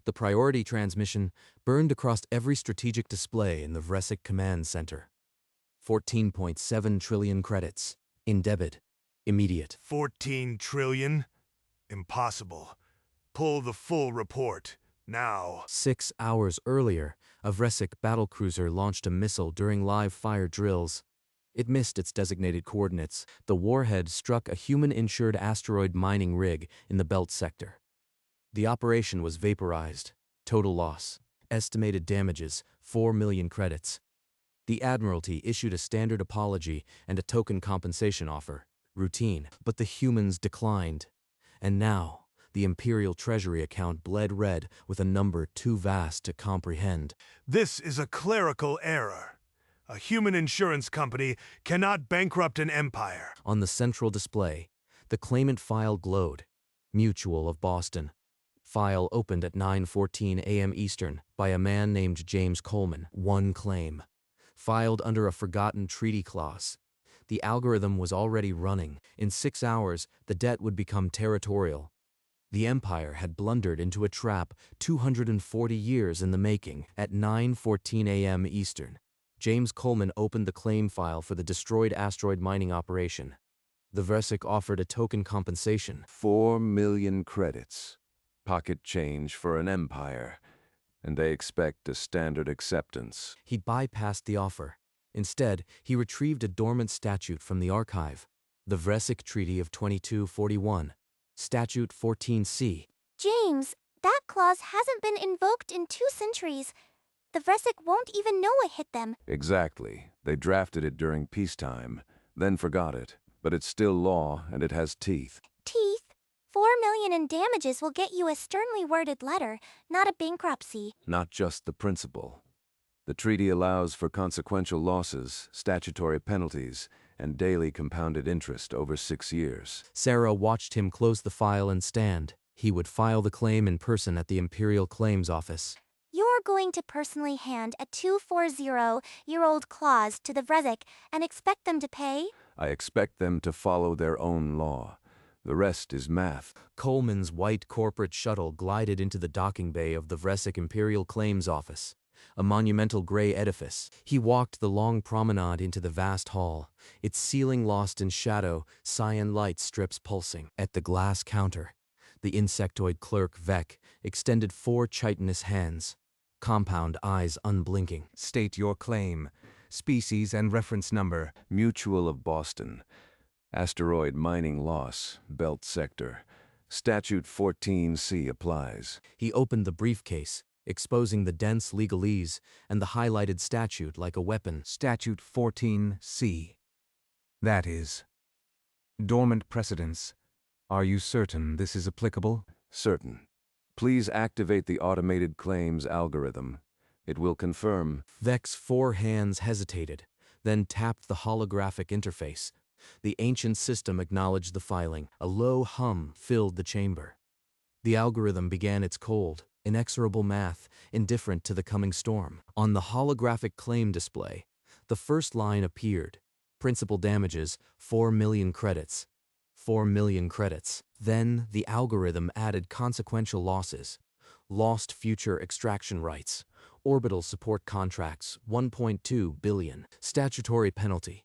The priority transmission burned across every strategic display in the Vresik Command Center. 14.7 trillion credits. In debit. Immediate. 14 trillion? Impossible. Pull the full report, now. 6 hours earlier, a Vresik battlecruiser launched a missile during live fire drills. It missed its designated coordinates. The warhead struck a human-insured asteroid mining rig in the belt sector. The operation was vaporized. Total loss. Estimated damages, 4 million credits. The Admiralty issued a standard apology and a token compensation offer. Routine. But the humans declined. And now, the Imperial Treasury account bled red with a number too vast to comprehend. This is a clerical error. A human insurance company cannot bankrupt an empire. On the central display, the claimant file glowed. Mutual of Boston. File opened at 9:14 a.m. Eastern by a man named James Coleman. One claim. Filed under a forgotten treaty clause. The algorithm was already running. In 6 hours, the debt would become territorial. The empire had blundered into a trap 240 years in the making. At 9:14 a.m. Eastern, James Coleman opened the claim file for the destroyed asteroid mining operation. The Vresik offered a token compensation. 4 million credits. Pocket change for an empire. And they expect a standard acceptance. He bypassed the offer. Instead, he retrieved a dormant statute from the archive. The Vresik Treaty of 2241. Statute 14C. James, that clause hasn't been invoked in 2 centuries. The Vresik won't even know it hit them. Exactly. They drafted it during peacetime, then forgot it. But it's still law, and it has teeth. Teeth? 4 million in damages will get you a sternly worded letter, not a bankruptcy. Not just the principle. The treaty allows for consequential losses, statutory penalties, and daily compounded interest over 6 years. Sarah watched him close the file and stand. He would file the claim in person at the Imperial Claims Office. You're going to personally hand a 240-year-old clause to the Vresik and expect them to pay? I expect them to follow their own law. The rest is math. Coleman's white corporate shuttle glided into the docking bay of the Vresik Imperial Claims Office, a monumental gray edifice. He walked the long promenade into the vast hall, its ceiling lost in shadow, cyan light strips pulsing. At the glass counter, the insectoid clerk Vec extended 4 chitinous hands, compound eyes unblinking. State your claim, species and reference number. Mutual of Boston. Asteroid mining loss, belt sector. Statute 14C applies. He opened the briefcase, exposing the dense legalese and the highlighted statute like a weapon. Statute 14C. That is, dormant precedents. Are you certain this is applicable? Certain. Please activate the automated claims algorithm. It will confirm. Vec's 4 hands hesitated, then tapped the holographic interface. The ancient system acknowledged the filing. A low hum filled the chamber. The algorithm began its cold, inexorable math, indifferent to the coming storm. On the holographic claim display, the first line appeared. Principal damages, 4 million credits. 4 million credits. Then the algorithm added consequential losses. Lost future extraction rights. Orbital support contracts, 1.2 billion. Statutory penalty,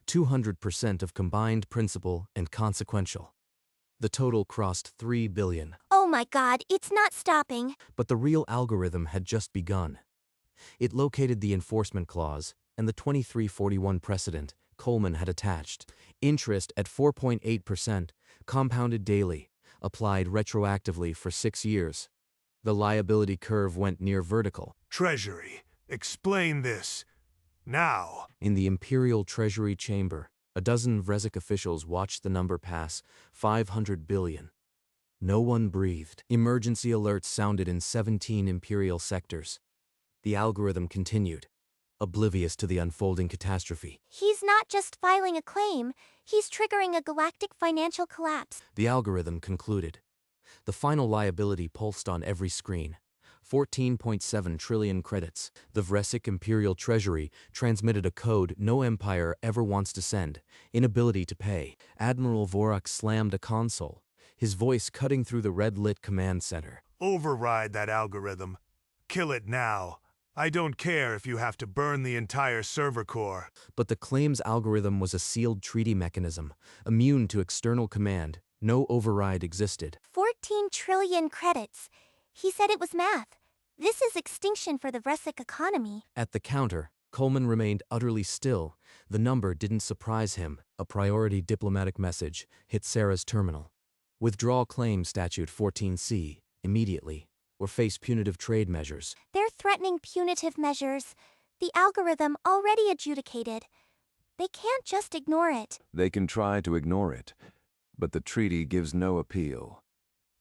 200% of combined principal and consequential. The total crossed 3 billion. Oh my God, it's not stopping. But the real algorithm had just begun. It located the enforcement clause and the 2341 precedent Coleman had attached. Interest at 4.8%, compounded daily, applied retroactively for 6 years. The liability curve went near vertical. Treasury, explain this. Now. In the Imperial Treasury Chamber, a dozen Vresik officials watched the number pass 500 billion. No one breathed. Emergency alerts sounded in 17 Imperial sectors. The algorithm continued, oblivious to the unfolding catastrophe. He's not just filing a claim, he's triggering a galactic financial collapse. The algorithm concluded. The final liability pulsed on every screen. 14.7 trillion credits. The Vresik Imperial Treasury transmitted a code no empire ever wants to send. Inability to pay. Admiral Vorak slammed a console, his voice cutting through the red-lit command center. Override that algorithm. Kill it now. I don't care if you have to burn the entire server core. But the claims algorithm was a sealed treaty mechanism, immune to external command. No override existed. 14 trillion credits. He said it was math. This is extinction for the Vresic economy. At the counter, Coleman remained utterly still. The number didn't surprise him. A priority diplomatic message hit Sarah's terminal. Withdraw claim statute 14C, immediately, or face punitive trade measures. They're threatening punitive measures. The algorithm already adjudicated. They can't just ignore it. They can try to ignore it, but the treaty gives no appeal.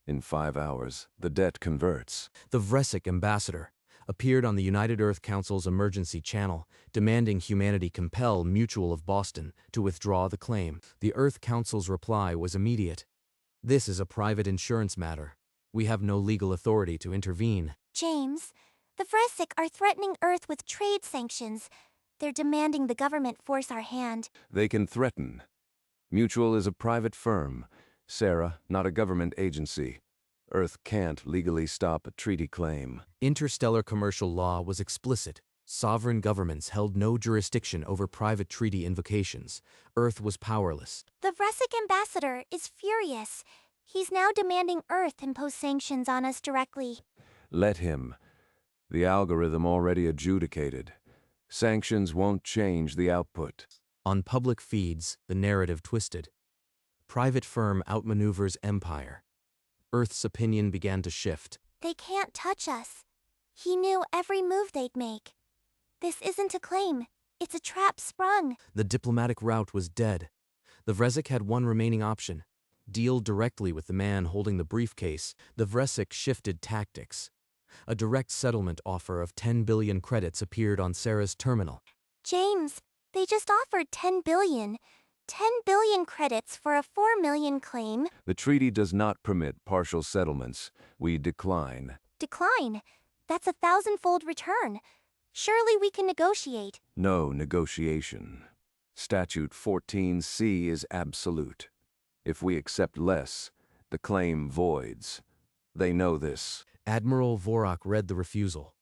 In 5 hours, the debt converts. The Vresic ambassador appeared on the United Earth Council's emergency channel, demanding humanity compel Mutual of Boston to withdraw the claim. The Earth Council's reply was immediate. This is a private insurance matter. We have no legal authority to intervene. James, the Vresic are threatening Earth with trade sanctions. They're demanding the government force our hand. They can threaten. Mutual is a private firm. Sarah, not a government agency. Earth can't legally stop a treaty claim. Interstellar commercial law was explicit. Sovereign governments held no jurisdiction over private treaty invocations. Earth was powerless. The Vresic ambassador is furious. He's now demanding Earth impose sanctions on us directly. Let him. The algorithm already adjudicated. Sanctions won't change the output. On public feeds, the narrative twisted. Private firm outmaneuvers empire. Earth's opinion began to shift. They can't touch us. He knew every move they'd make. This isn't a claim. It's a trap sprung. The diplomatic route was dead. The Vresic had one remaining option. Deal directly with the man holding the briefcase. The Vresic shifted tactics. A direct settlement offer of 10 billion credits appeared on Sarah's terminal. James, they just offered 10 billion. 10 billion credits for a 4 million claim. The treaty does not permit partial settlements. We decline. Decline. That's a 1,000-fold return. Surely we can negotiate. No negotiation. Statute 14C is absolute. If we accept less, the claim voids. They know this. Admiral Vorak read the refusal.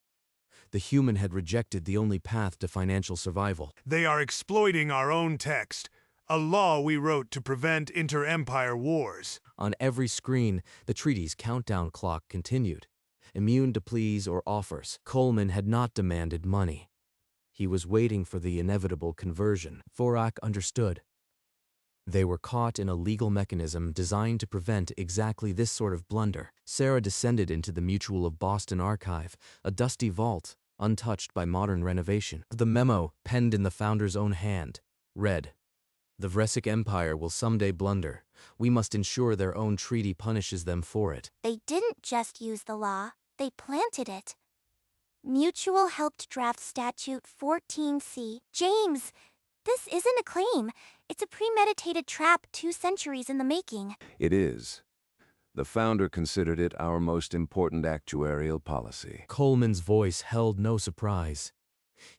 The human had rejected the only path to financial survival. They are exploiting our own text, a law we wrote to prevent inter-empire wars. On every screen, the treaty's countdown clock continued. Immune to pleas or offers, Coleman had not demanded money. He was waiting for the inevitable conversion. Vorak understood. They were caught in a legal mechanism designed to prevent exactly this sort of blunder. Sarah descended into the Mutual of Boston archive, a dusty vault, untouched by modern renovation. The memo, penned in the founder's own hand, read, "The Vresic Empire will someday blunder. We must ensure their own treaty punishes them for it." They didn't just use the law, they planted it. Mutual helped draft Statute 14C. James, this isn't a claim. It's a premeditated trap 2 centuries in the making. It is. The founder considered it our most important actuarial policy. Coleman's voice held no surprise.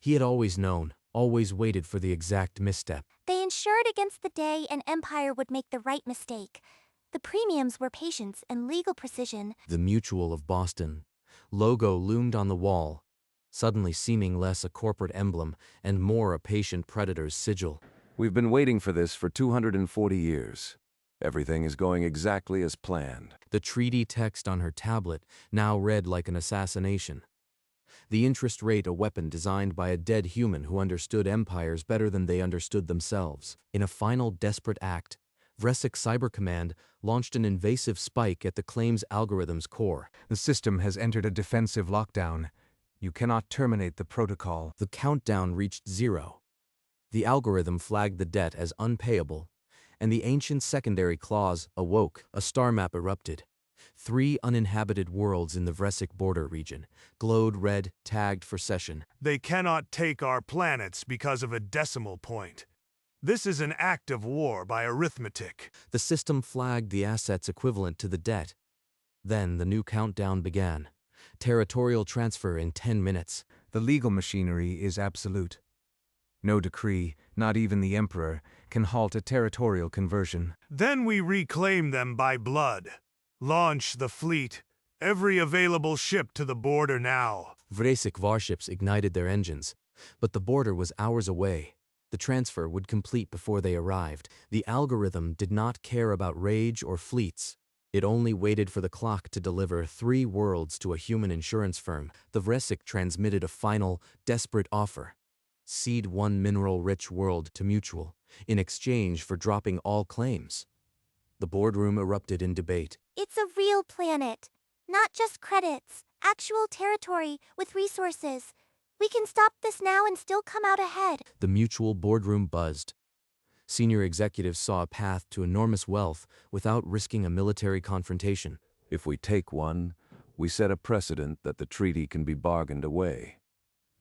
He had always known, always waited for the exact misstep. They insured against the day an empire would make the right mistake. The premiums were patience and legal precision. The Mutual of Boston logo loomed on the wall, suddenly seeming less a corporate emblem and more a patient predator's sigil. We've been waiting for this for 240 years. Everything is going exactly as planned. The treaty text on her tablet now read like an assassination. The interest rate a weapon designed by a dead human who understood empires better than they understood themselves. In a final desperate act, Vresic Cyber Command launched an invasive spike at the claim's algorithm's core. The system has entered a defensive lockdown. You cannot terminate the protocol. The countdown reached 0. The algorithm flagged the debt as unpayable, and the ancient secondary clause awoke. A star map erupted. 3 uninhabited worlds in the Vresic border region glowed red, tagged for cession. They cannot take our planets because of a decimal point. This is an act of war by arithmetic. The system flagged the assets equivalent to the debt. Then the new countdown began. Territorial transfer in 10 minutes. The legal machinery is absolute. No decree, not even the emperor, can halt a territorial conversion. Then we reclaim them by blood, launch the fleet, Every available ship to the border now. Vresik warships ignited their engines, but the border was hours away. The transfer would complete before they arrived. The algorithm did not care about rage or fleets. It only waited for the clock to deliver 3 worlds to a human insurance firm. The Vresik transmitted a final, desperate offer. Cede 1 mineral-rich world to Mutual, in exchange for dropping all claims. The boardroom erupted in debate. It's a real planet. Not just credits. Actual territory with resources. We can stop this now and still come out ahead. The Mutual boardroom buzzed. Senior executives saw a path to enormous wealth without risking a military confrontation. If we take one, we set a precedent that the treaty can be bargained away.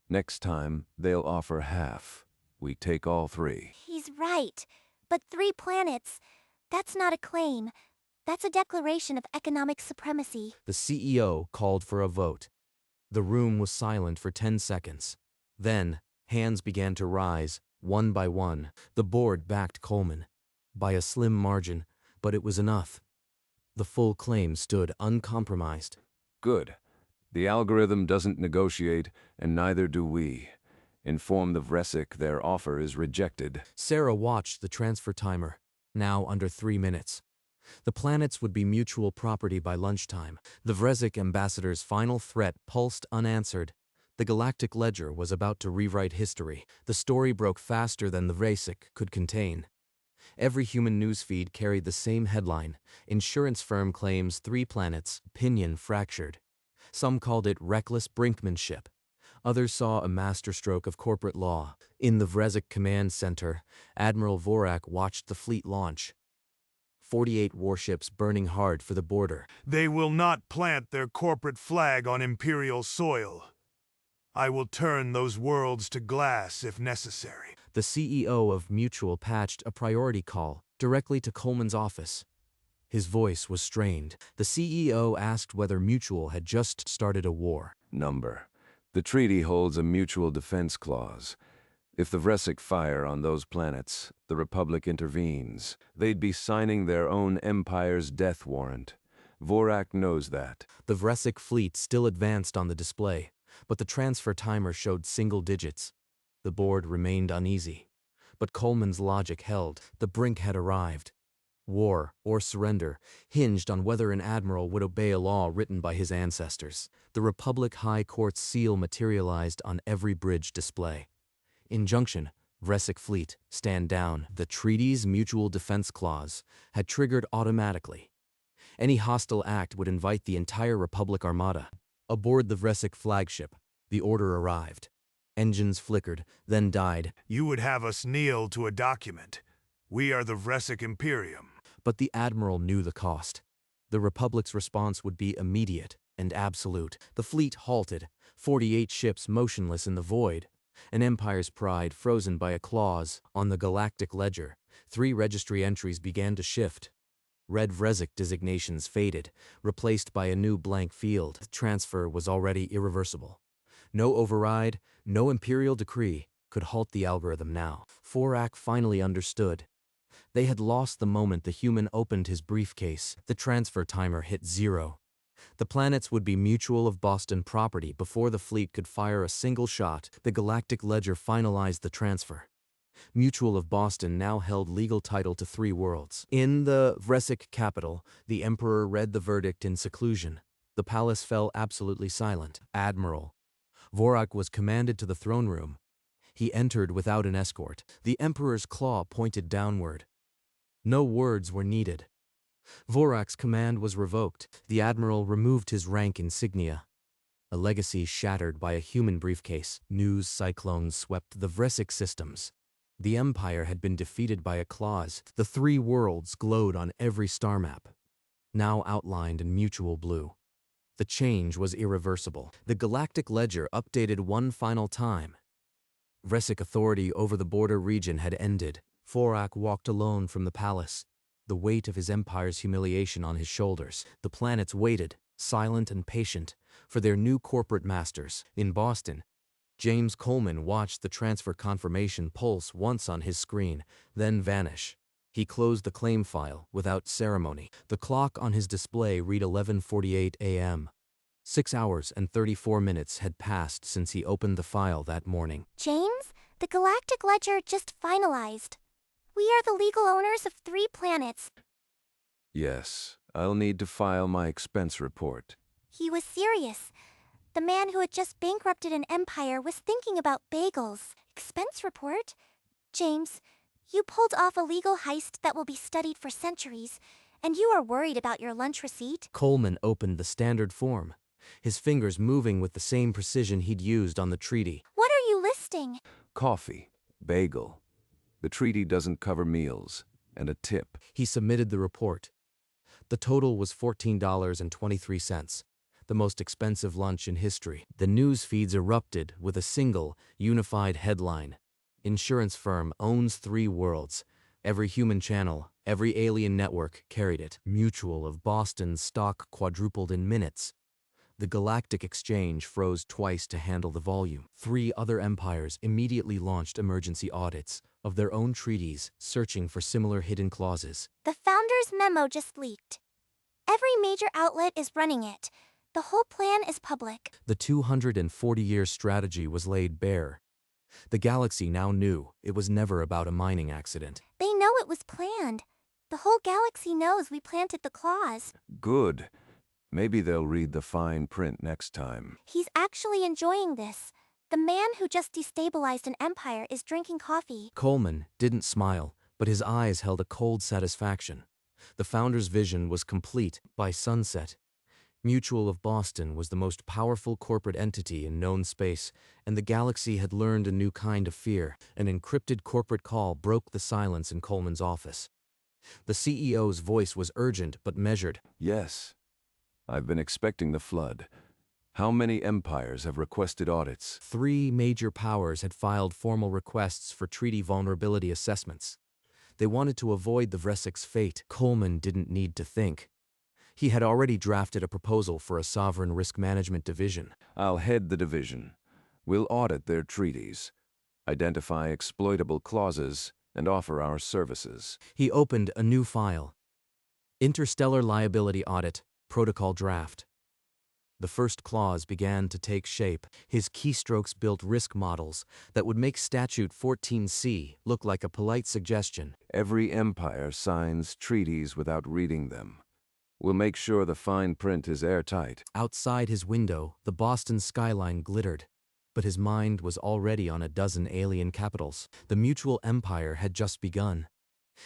Next time, they'll offer half. We take all 3. He's right. But 3 planets, that's not a claim. That's a declaration of economic supremacy. The CEO called for a vote. The room was silent for 10 seconds. Then, hands began to rise, one by one. The board backed Coleman. By a slim margin, but it was enough. The full claim stood uncompromised. Good. The algorithm doesn't negotiate, and neither do we. Inform the Vresik their offer is rejected. Sarah watched the transfer timer, now under 3 minutes. The planets would be Mutual property by lunchtime. The Vresik ambassador's final threat pulsed unanswered. The Galactic Ledger was about to rewrite history. The story broke faster than the Vresik could contain. Every human newsfeed carried the same headline: Insurance firm claims 3 planets, opinion fractured. Some called it reckless brinkmanship. Others saw a masterstroke of corporate law. In the Vresik Command Center, Admiral Vorak watched the fleet launch. 48 warships burning hard for the border. They will not plant their corporate flag on Imperial soil. I will turn those worlds to glass if necessary. The CEO of Mutual patched a priority call directly to Coleman's office. His voice was strained. The CEO asked whether Mutual had just started a war. Number. The treaty holds a mutual defense clause. If the Vresik fire on those planets, the Republic intervenes. They'd be signing their own empire's death warrant. Vorak knows that. The Vresik fleet still advanced on the display, but the transfer timer showed single digits. The board remained uneasy. But Coleman's logic held. The brink had arrived. War, or surrender, hinged on whether an admiral would obey a law written by his ancestors. The Republic High Court's seal materialized on every bridge display. Injunction: Vresik fleet, stand down. The treaty's mutual defense clause had triggered automatically. Any hostile act would invite the entire Republic Armada. Aboard the Vresik flagship, the order arrived. Engines flickered, then died. You would have us kneel to a document. We are the Vresik Imperium. But the Admiral knew the cost. The Republic's response would be immediate and absolute. The fleet halted, 48 ships motionless in the void. An empire's pride frozen by a clause. On the Galactic Ledger, 3 registry entries began to shift. Red Vresik designations faded, replaced by a new blank field. The transfer was already irreversible. No override, no imperial decree could halt the algorithm now. Vorak finally understood. They had lost the moment the human opened his briefcase. The transfer timer hit 0. The planets would be Mutual of Boston property before the fleet could fire a single shot. The Galactic Ledger finalized the transfer. Mutual of Boston now held legal title to 3 worlds. In the Vresik capital, the Emperor read the verdict in seclusion. The palace fell absolutely silent. Admiral Vorak was commanded to the throne room. He entered without an escort. The Emperor's claw pointed downward. No words were needed. Vorak's command was revoked. The Admiral removed his rank insignia. A legacy shattered by a human briefcase. News cyclones swept the Vresik systems. The Empire had been defeated by a clause. The 3 worlds glowed on every star map, now outlined in Mutual blue. The change was irreversible. The Galactic Ledger updated one final time. Vresik authority over the border region had ended. Vorak walked alone from the palace, the weight of his empire's humiliation on his shoulders. The planets waited, silent and patient, for their new corporate masters. In Boston, James Coleman watched the transfer confirmation pulse once on his screen, then vanish. He closed the claim file without ceremony. The clock on his display read 11:48 a.m. 6 hours and 34 minutes had passed since he opened the file that morning. James, the Galactic Ledger just finalized. We are the legal owners of 3 planets. Yes, I'll need to file my expense report. He was serious. The man who had just bankrupted an empire was thinking about bagels. Expense report? James, you pulled off a legal heist that will be studied for centuries, and you are worried about your lunch receipt? Coleman opened the standard form, his fingers moving with the same precision he'd used on the treaty. What are you listing? Coffee, bagel. The treaty doesn't cover meals, and a tip. He submitted the report. The total was $14.23, the most expensive lunch in history. The news feeds erupted with a single, unified headline. Insurance firm owns 3 worlds. Every human channel, every alien network carried it. Mutual of Boston's stock quadrupled in minutes. The Galactic Exchange froze twice to handle the volume. 3 other empires immediately launched emergency audits of their own treaties, searching for similar hidden clauses. The founder's memo just leaked. Every major outlet is running it. The whole plan is public. The 240-year strategy was laid bare. The galaxy now knew it was never about a mining accident. They know it was planned. The whole galaxy knows we planted the clause. Good. Maybe they'll read the fine print next time. He's actually enjoying this. The man who just destabilized an empire is drinking coffee. Coleman didn't smile, but his eyes held a cold satisfaction. The founder's vision was complete by sunset. Mutual of Boston was the most powerful corporate entity in known space, and the galaxy had learned a new kind of fear. An encrypted corporate call broke the silence in Coleman's office. The CEO's voice was urgent but measured. Yes, I've been expecting the flood. How many empires have requested audits? 3 major powers had filed formal requests for treaty vulnerability assessments. They wanted to avoid the Vresic's fate. Coleman didn't need to think. He had already drafted a proposal for a sovereign risk management division. I'll head the division. We'll audit their treaties, identify exploitable clauses, and offer our services. He opened a new file. Interstellar Liability Audit, Protocol Draft. The first clause began to take shape. His keystrokes built risk models that would make Statute 14C look like a polite suggestion. Every empire signs treaties without reading them. We'll make sure the fine print is airtight. Outside his window, the Boston skyline glittered, but his mind was already on a dozen alien capitals. The mutual empire had just begun,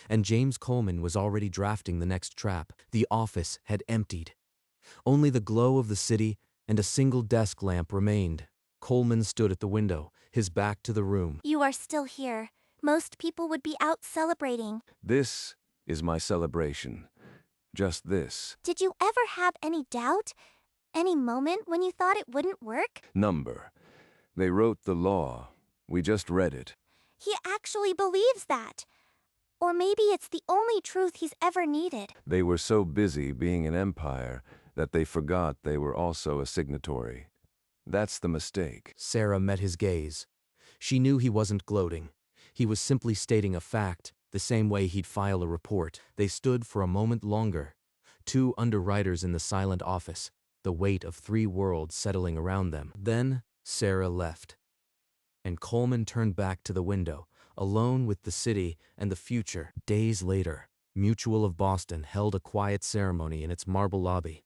and James Coleman was already drafting the next trap. The office had emptied. Only the glow of the city and a single desk lamp remained. Coleman stood at the window, his back to the room. You are still here. Most people would be out celebrating. This is my celebration. Just this. Did you ever have any doubt? Any moment when you thought it wouldn't work? Number. They wrote the law. We just read it. He actually believes that. Or maybe it's the only truth he's ever needed. They were so busy being an empire that they forgot they were also a signatory. That's the mistake. Sarah met his gaze. She knew he wasn't gloating. He was simply stating a fact, the same way he'd file a report. They stood for a moment longer, 2 underwriters in the silent office, the weight of 3 worlds settling around them. Then Sarah left, and Coleman turned back to the window, alone with the city and the future. Days later, Mutual of Boston held a quiet ceremony in its marble lobby.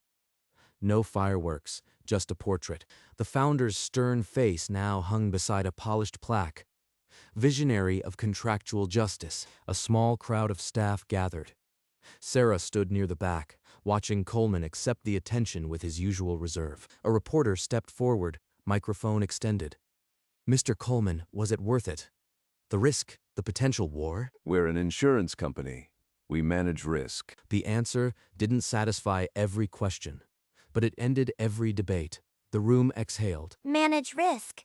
No fireworks, just a portrait. The founder's stern face now hung beside a polished plaque. Visionary of contractual justice. A small crowd of staff gathered. Sarah stood near the back, watching Coleman accept the attention with his usual reserve. A reporter stepped forward, microphone extended. Mr. Coleman, was it worth it? The risk, the potential war? We're an insurance company. We manage risk. The answer didn't satisfy every question, but it ended every debate. The room exhaled. Manage risk.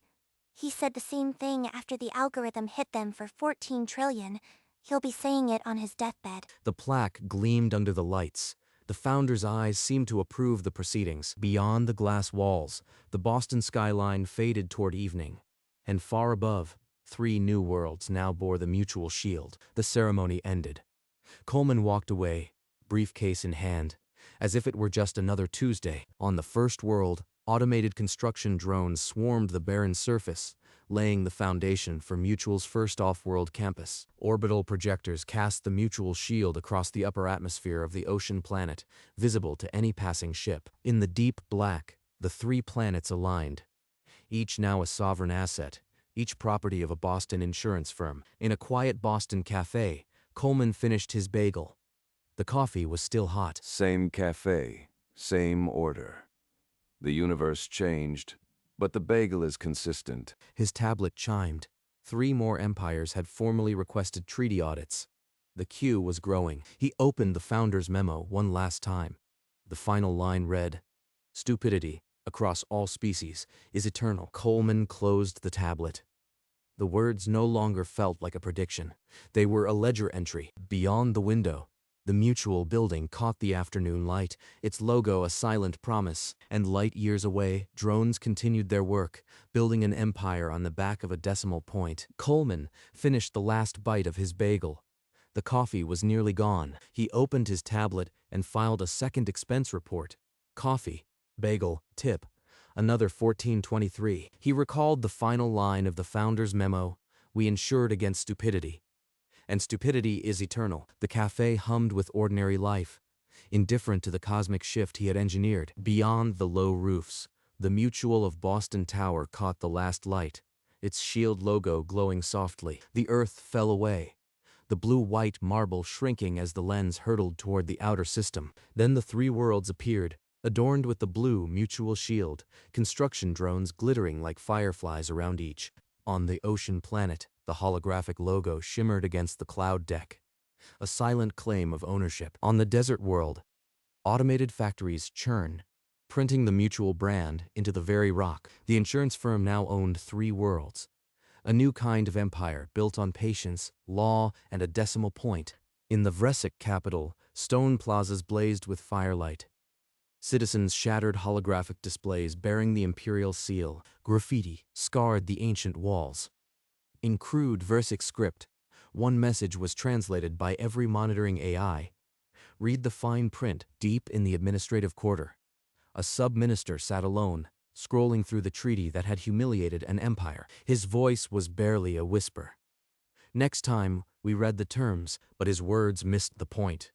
He said the same thing after the algorithm hit them for 14 trillion. He'll be saying it on his deathbed. The plaque gleamed under the lights. The founder's eyes seemed to approve the proceedings. Beyond the glass walls, the Boston skyline faded toward evening, and far above, 3 new worlds now bore the mutual shield. The ceremony ended. Coleman walked away, briefcase in hand, as if it were just another Tuesday. On the first world, automated construction drones swarmed the barren surface, laying the foundation for Mutual's first off-world campus. Orbital projectors cast the Mutual shield across the upper atmosphere of the ocean planet, visible to any passing ship. In the deep black, the three planets aligned, each now a sovereign asset, each property of a Boston insurance firm. In a quiet Boston cafe, Coleman finished his bagel. The coffee was still hot. Same cafe, same order. The universe changed, but the bagel is consistent. His tablet chimed. 3 more empires had formally requested treaty audits. The queue was growing. He opened the founder's memo one last time. The final line read, "Stupidity, across all species, is eternal." Coleman closed the tablet. The words no longer felt like a prediction. They were a ledger entry. Beyond the window, the Mutual building caught the afternoon light, its logo a silent promise. And light years away, drones continued their work, building an empire on the back of a decimal point. Coleman finished the last bite of his bagel. The coffee was nearly gone. He opened his tablet and filed a second expense report. Coffee, bagel, tip, another $14.23. He recalled the final line of the founder's memo, "We insured against stupidity. And stupidity is eternal." The cafe hummed with ordinary life, indifferent to the cosmic shift he had engineered. Beyond the low roofs, the Mutual of Boston Tower caught the last light, its shield logo glowing softly. The earth fell away, the blue-white marble shrinking as the lens hurtled toward the outer system. Then the 3 worlds appeared, adorned with the blue Mutual shield, construction drones glittering like fireflies around each. On the ocean planet, the holographic logo shimmered against the cloud deck, a silent claim of ownership. On the desert world, automated factories churn, printing the Mutual brand into the very rock. The insurance firm now owned 3 worlds, a new kind of empire built on patience, law, and a decimal point. In the Vresic capital, stone plazas blazed with firelight. Citizens shattered holographic displays bearing the imperial seal. Graffiti scarred the ancient walls. In crude Vresic script, one message was translated by every monitoring AI. Read the fine print deep in the administrative quarter. A sub-minister sat alone, scrolling through the treaty that had humiliated an empire. His voice was barely a whisper. Next time, we read the terms, but his words missed the point.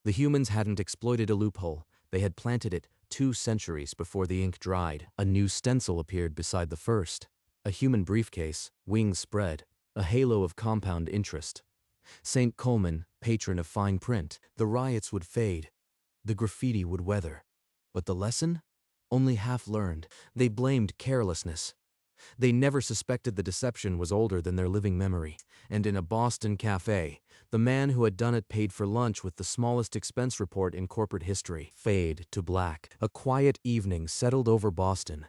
The humans hadn't exploited a loophole. They had planted it 2 centuries before the ink dried. A new stencil appeared beside the first. A human briefcase, wings spread, a halo of compound interest. St. Coleman, patron of fine print. The riots would fade. The graffiti would weather. But the lesson? Only half learned. They blamed carelessness. They never suspected the deception was older than their living memory. And in a Boston cafe, the man who had done it paid for lunch with the smallest expense report in corporate history. Fade to black. A quiet evening settled over Boston.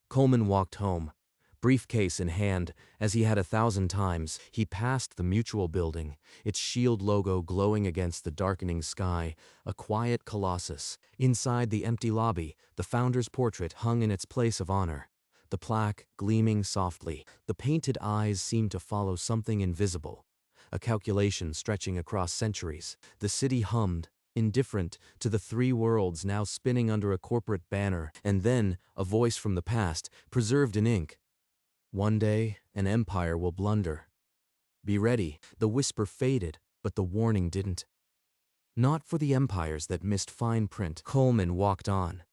Coleman walked home, briefcase in hand, as he had 1,000 times. He passed the Mutual building, its shield logo glowing against the darkening sky, a quiet colossus. Inside the empty lobby, the founder's portrait hung in its place of honor, the plaque gleaming softly. The painted eyes seemed to follow something invisible, a calculation stretching across centuries. The city hummed, indifferent to the 3 worlds now spinning under a corporate banner. And then, a voice from the past, preserved in ink. "One day, an empire will blunder. Be ready." The whisper faded, but the warning didn't. Not for the empires that missed fine print. Coleman walked on.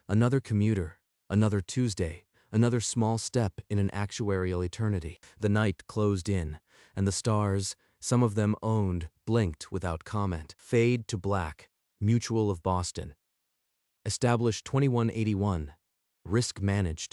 Another commuter, another Tuesday, another small step in an actuarial eternity. The night closed in, and the stars, some of them owned, blinked without comment. Fade to black. Mutual of Boston. Established 2181. Risk managed.